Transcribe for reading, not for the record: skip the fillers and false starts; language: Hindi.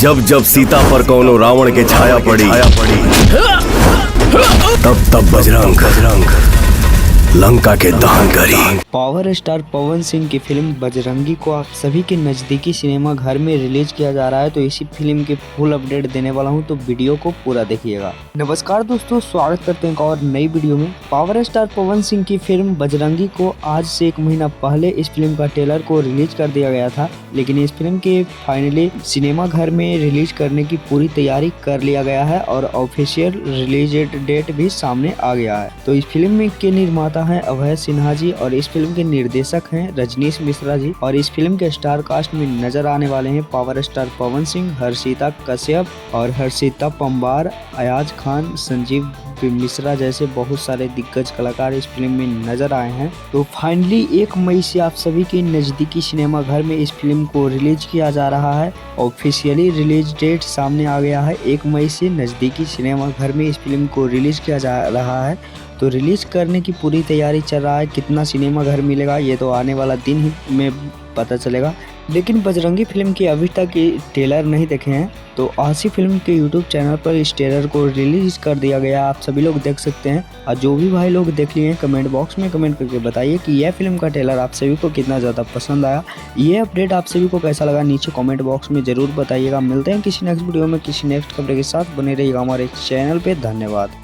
जब जब सीता पर कौनो रावण के छाया पड़ी, तब तब बजरंग लंका के दहन करी। पावर स्टार पवन सिंह की फिल्म बजरंगी को आप सभी के नज़दीकी सिनेमा घर में रिलीज किया जा रहा है, तो इसी फिल्म के फुल अपडेट देने वाला हूं, तो वीडियो को पूरा देखिएगा। नमस्कार दोस्तों, स्वागत करते हैं एक और नई वीडियो में। पावर स्टार पवन सिंह की फिल्म बजरंगी को आज से 1 महीना पहले इस फिल्म का ट्रेलर को रिलीज कर दिया गया था, लेकिन इस फिल्म के फाइनली सिनेमा घर में रिलीज करने की पूरी तैयारी कर लिया गया है और ऑफिशियल रिलीज डेट भी सामने आ गया है। तो इस फिल्म के निर्माता हैं अभय सिन्हा जी और इस फिल्म के निर्देशक हैं रजनीश मिश्रा जी, और इस फिल्म के स्टार कास्ट में नजर आने वाले हैं पावर स्टार पवन सिंह, हर्षिता कश्यप और हर्षिता पंबार, अयाज खान, संजीव मिश्रा जैसे बहुत सारे दिग्गज कलाकार इस फिल्म में नजर आए हैं। तो फाइनली 1 मई से आप सभी के नजदीकी सिनेमा घर में इस फिल्म को रिलीज किया जा रहा है। ऑफिशियली रिलीज डेट सामने आ गया है। 1 मई से नजदीकी सिनेमा घर में इस फिल्म को रिलीज किया जा रहा है। तो रिलीज करने की पूरी तैयारी चल रहा है। कितना सिनेमा घर मिलेगा ये तो आने वाला दिन ही में पता चलेगा। लेकिन बजरंगी फिल्म की अभी तक ट्रेलर नहीं देखे हैं, तो आशी फिल्म के यूट्यूब चैनल पर इस ट्रेलर को रिलीज कर दिया गया, आप सभी लोग देख सकते हैं। और जो भी भाई लोग देख लिए हैं कमेंट बॉक्स में कमेंट करके बताइए कि यह फिल्म का ट्रेलर आप सभी को कितना ज़्यादा पसंद आया। ये अपडेट आप सभी को कैसा लगा नीचे कमेंट बॉक्स में ज़रूर बताइएगा। मिलते हैं किसी नेक्स्ट वीडियो में किसी नेक्स्ट खबर के साथ। बने रहिएगा हमारे चैनल पर। धन्यवाद।